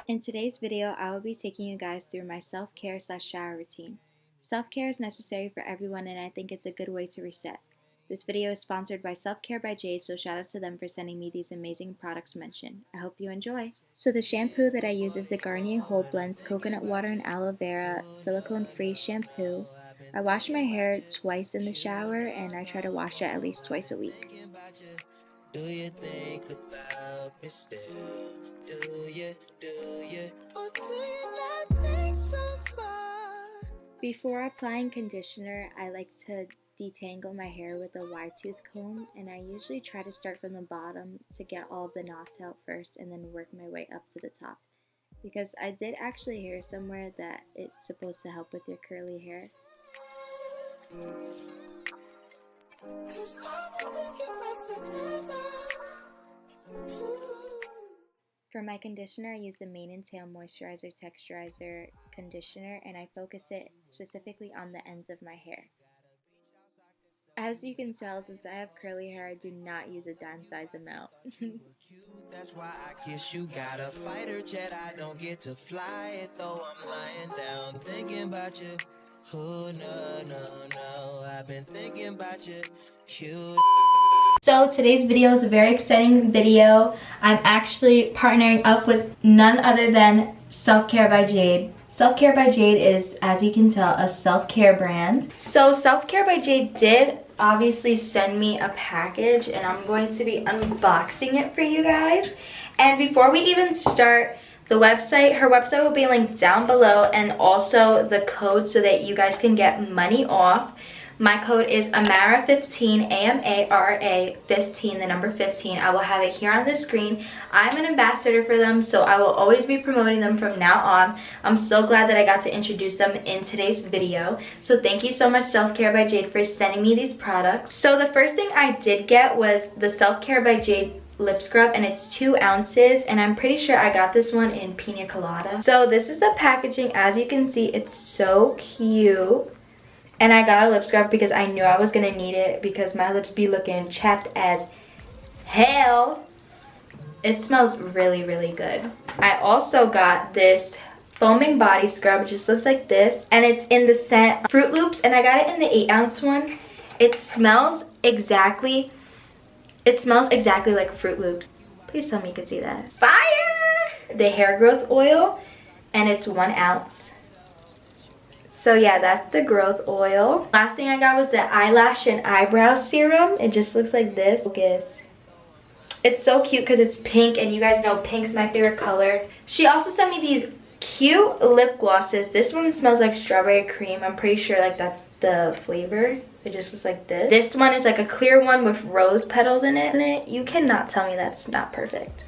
In today's video, I will be taking you guys through my self-care/shower routine. Self-care is necessary for everyone, and I think it's a good way to reset. This video is sponsored by Self-Care by Jade, so shout out to them for sending me these amazing products mentioned. I hope you enjoy. So the shampoo that I use is the Garnier Whole Blends Coconut Water and Aloe Vera Silicone-Free Shampoo. I wash my hair twice in the shower, and I try to wash it at least twice a week. Do you think about me still? Do you, or do you not think so far? Before applying conditioner, I like to detangle my hair with a wide tooth comb, and I usually try to start from the bottom to get all of the knots out first and then work my way up to the top. Because I did actually hear somewhere that it's supposed to help with your curly hair. For my conditioner, I use the Mane and Tail Moisturizer Texturizer Conditioner, and I focus it specifically on the ends of my hair. As you can tell, since I have curly hair, I do not use a dime size amount. That's why I kiss you. Got a fighter jet, I don't get to fly it though. I'm lying down thinking about you. Oh no, I've been thinking about you. Cute. So today's video is a very exciting video. I'm actually partnering up with none other than Self-Care by Jade. Self-Care by Jade is, as you can tell, a self-care brand. So Self-Care by Jade did obviously send me a package, and I'm going to be unboxing it for you guys. And before we even start, her website will be linked down below, and also the code so that you guys can get money off. My code is AMARA15, AMARA 15, the number 15. I will have it here on the screen. I'm an ambassador for them, so I will always be promoting them from now on. I'm so glad that I got to introduce them in today's video. So thank you so much, Self-Care by Jade, for sending me these products. So the first thing I did get was the Self-Care by Jade lip scrub, and it's 2 ounces, and I'm pretty sure I got this one in piña colada. So this is the packaging. As you can see, it's so cute. And I got a lip scrub because I knew I was gonna need it because my lips be looking chapped as hell. It smells really, really good. I also got this foaming body scrub. It just looks like this, and it's in the scent Fruit Loops, and I got it in the 8-ounce one. It smells exactly like Fruit Loops. Please tell me you can see that. Fire! The hair growth oil, and it's 1 ounce. So yeah, that's the growth oil. Last thing I got was the eyelash and eyebrow serum. It just looks like this. Focus. It's so cute because it's pink, and you guys know pink's my favorite color. She also sent me these cute lip glosses. This one smells like strawberry cream. I'm pretty sure like that's the flavor. It just looks like this. This one is like a clear one with rose petals in it. You cannot tell me that's not perfect.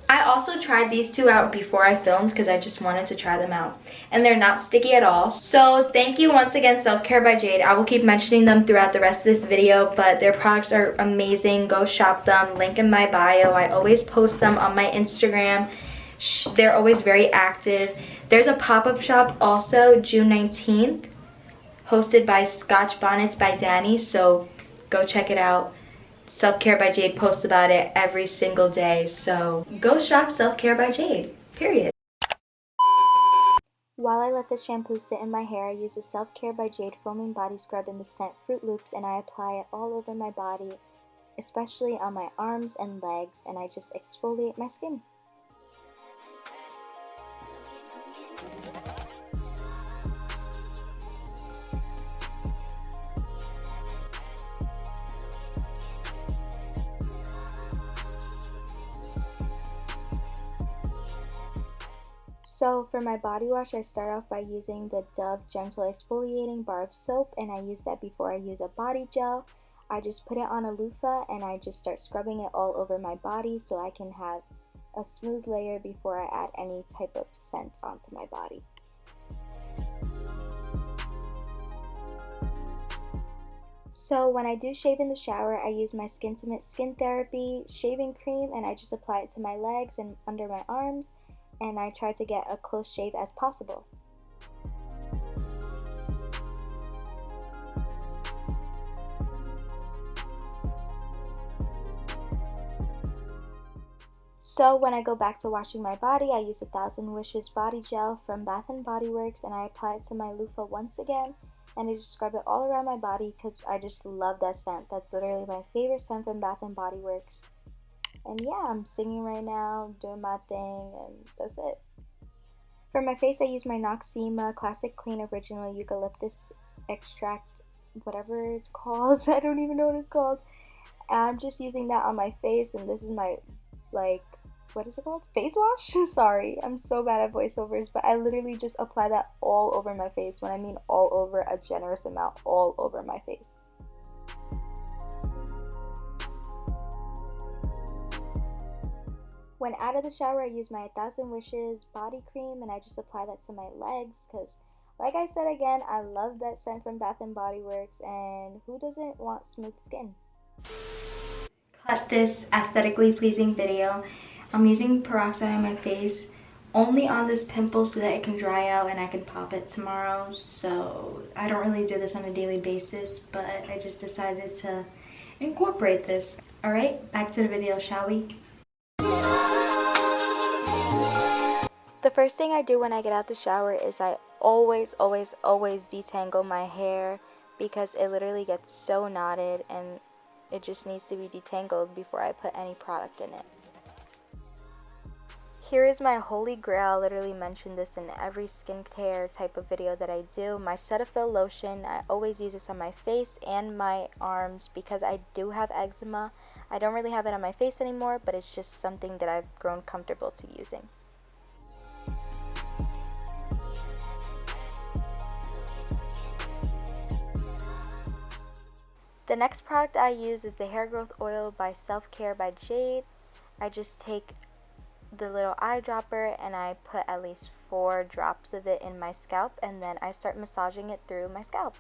I also tried these 2 out before I filmed because I just wanted to try them out. And they're not sticky at all. So thank you once again, Self-Care by Jade. I will keep mentioning them throughout the rest of this video, but their products are amazing. Go shop them. Link in my bio. I always post them on my Instagram. They're always very active. There's a pop-up shop also June 19th, hosted by Scotch Bonnets by Danny. So go check it out. Self-Care by Jade posts about it every single day, so go shop Self-Care by Jade, period. While I let the shampoo sit in my hair, I use the Self-Care by Jade foaming body scrub in the scent Fruit Loops, and I apply it all over my body, especially on my arms and legs, and I just exfoliate my skin. So for my body wash, I start off by using the Dove Gentle Exfoliating Bar of Soap, and I use that before I use a body gel. I just put it on a loofah, and I just start scrubbing it all over my body so I can have a smooth layer before I add any type of scent onto my body. So when I do shave in the shower, I use my Skintimate Skin Therapy shaving cream, and I just apply it to my legs and under my arms, and I try to get a close shave as possible. So when I go back to washing my body, I use 1000 Wishes body gel from Bath & Body Works, and I apply it to my loofah once again, and I just scrub it all around my body because I just love that scent. That's literally my favorite scent from Bath & Body Works. And yeah, I'm singing right now, doing my thing, and that's it. For my face, I use my Noxzema Classic Clean Original Eucalyptus Extract, whatever it's called. I don't even know what it's called. I'm just using that on my face, and this is my, like, what is it called? Face wash? Sorry, I'm so bad at voiceovers, but I literally just apply that all over my face. When I mean all over, a generous amount, all over my face. When out of the shower, I use my 1000 Wishes body cream, and I just apply that to my legs because, like I said again, I love that scent from Bath & Body Works, and who doesn't want smooth skin? Cut this aesthetically pleasing video. I'm using peroxide on my face only on this pimple so that it can dry out and I can pop it tomorrow. So I don't really do this on a daily basis, but I just decided to incorporate this. All right, back to the video, shall we? The first thing I do when I get out the shower is I always detangle my hair because it literally gets so knotted and it just needs to be detangled before I put any product in it. Here is my holy grail. I literally mention this in every skincare type of video that I do. My Cetaphil lotion. I always use this on my face and my arms because I do have eczema. I don't really have it on my face anymore, but it's just something that I've grown comfortable to using. The next product I use is the hair growth oil by SELFCARE by Jade. I just take the little eyedropper and I put at least 4 drops of it in my scalp, and then I start massaging it through my scalp.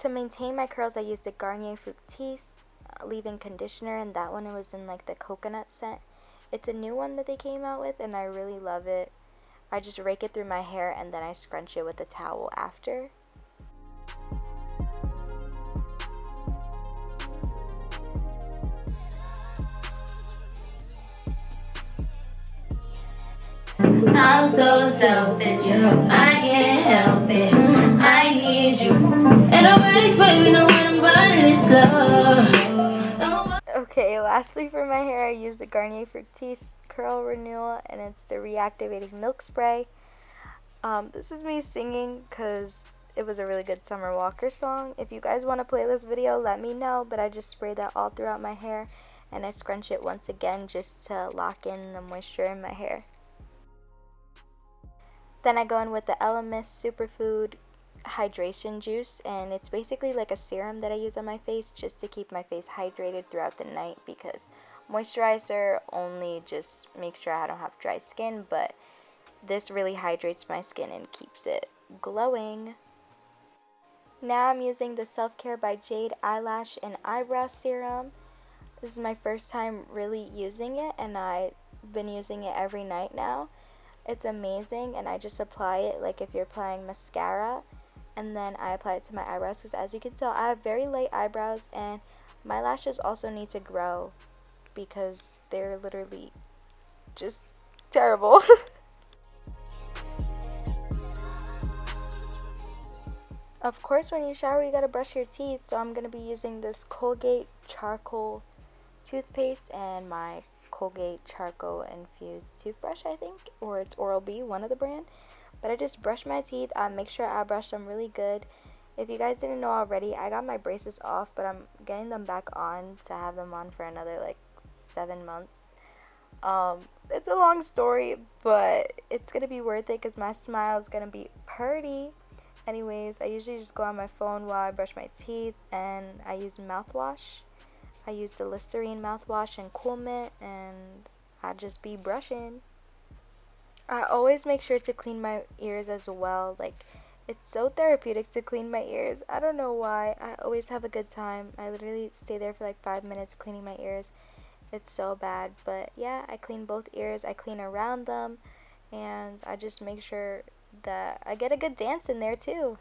To maintain my curls, I used the Garnier Fructis leave-in conditioner, and that one was in like the coconut scent. It's a new one that they came out with and I really love it. I just rake it through my hair and then I scrunch it with a towel after. I'm so selfish, I can't help it. I need you, and nobody's baby know when I'm running this love. Okay, lastly for my hair, I use the Garnier Fructis Curl Renewal, and it's the reactivating milk spray. This is me singing because it was a really good Summer Walker song. If you guys want to play this video, let me know, but I just spray that all throughout my hair, and I scrunch it once again just to lock in the moisture in my hair. Then I go in with the Elemis Superfood Hydration Juice, and it's basically like a serum that I use on my face just to keep my face hydrated throughout the night, because moisturizer only just makes sure I don't have dry skin, but this really hydrates my skin and keeps it glowing. Now I'm using the SELFCARE by Jade Eyelash and Eyebrow Serum. This is my first time really using it, and I've been using it every night now. It's amazing, and I just apply it like if you're applying mascara, and then I apply it to my eyebrows because, as you can tell, I have very light eyebrows, and my lashes also need to grow because they're literally just terrible. Of course, when you shower, you gotta brush your teeth, so I'm gonna be using this Colgate charcoal toothpaste and my Colgate charcoal infused toothbrush, I think, or it's Oral-B, one of the brand. But I just brush my teeth. Make sure I brush them really good. If you guys didn't know already, I got my braces off, but I'm getting them back on to have them on for another like 7 months. It's a long story, but it's gonna be worth it because my smile is gonna be pretty. Anyways, I usually just go on my phone while I brush my teeth, and I use mouthwash. I use the Listerine mouthwash and Cool Mint, and I just be brushing. I always make sure to clean my ears as well. Like, it's so therapeutic to clean my ears. I don't know why. I always have a good time. I literally stay there for like 5 minutes cleaning my ears. It's so bad. But yeah, I clean both ears. I clean around them. And I just make sure that I get a good dance in there too.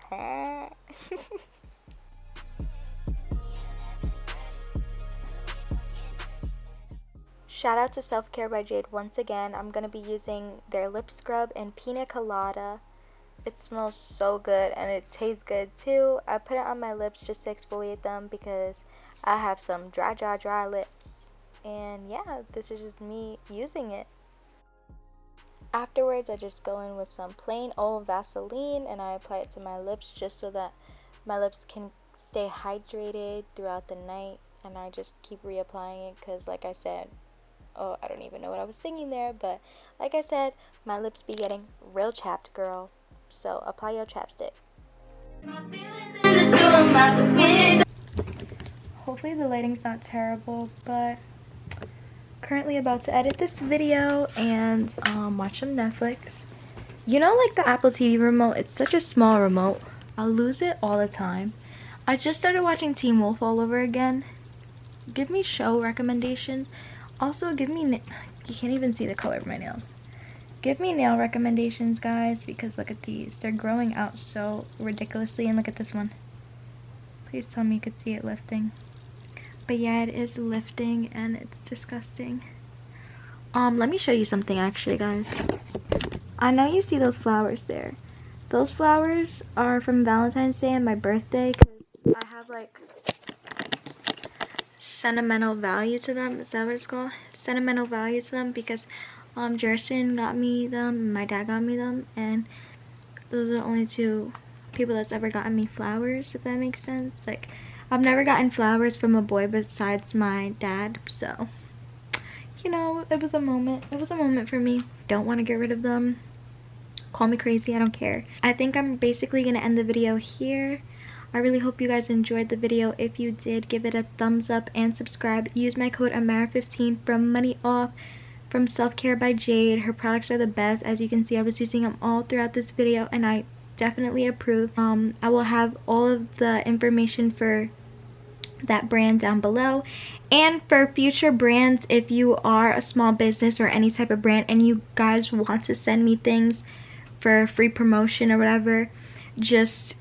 Shout out to Self-Care by Jade once again. I'm going to be using their lip scrub in Piña Colada. It smells so good and it tastes good too. I put it on my lips just to exfoliate them because I have some dry lips. And yeah, this is just me using it. Afterwards, I just go in with some plain old Vaseline and I apply it to my lips just so that my lips can stay hydrated throughout the night. And I just keep reapplying it because, like I said, oh, I don't even know what I was singing there, but like I said, my lips be getting real chapped, girl. So apply your chapstick. Hopefully the lighting's not terrible, but currently about to edit this video and watch some Netflix. You know, like the Apple TV remote, it's such a small remote. I lose it all the time. I just started watching Teen Wolf all over again. Give me show recommendations. Also, give me, you can't even see the color of my nails. Give me nail recommendations, guys, because look at these. They're growing out so ridiculously, and look at this one. Please tell me you could see it lifting. But yeah, it is lifting, and it's disgusting. Let me show you something, actually, guys. I know you see those flowers there. Those flowers are from Valentine's Day and my birthday, because I have, like, sentimental value to them. Is that what it's called? Sentimental value to them, because Jerson got me them and my dad got me them, and those are the only two people that's ever gotten me flowers, if that makes sense. Like, I've never gotten flowers from a boy besides my dad, so you know, it was a moment for me. Don't want to get rid of them. Call me crazy, I don't care. I think I'm basically gonna end the video here. I really hope you guys enjoyed the video. If you did, give it a thumbs up and subscribe. Use my code AMARA15 for money off from Self-Care by Jade. Her products are the best. As you can see, I was using them all throughout this video and I definitely approve. I will have all of the information for that brand down below. And for future brands, if you are a small business or any type of brand and you guys want to send me things for free promotion or whatever, just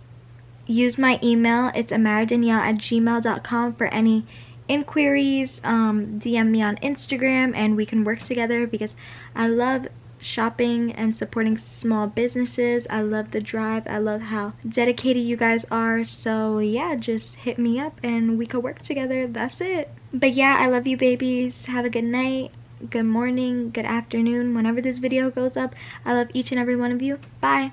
use my email. It's amarradanielle@gmail.com for any inquiries. DM me on Instagram and we can work together, because I love shopping and supporting small businesses. I love the drive. I love how dedicated you guys are. So yeah, just hit me up and we could work together. That's it. But yeah, I love you babies. Have a good night, good morning, good afternoon, whenever this video goes up. I love each and every one of you. Bye.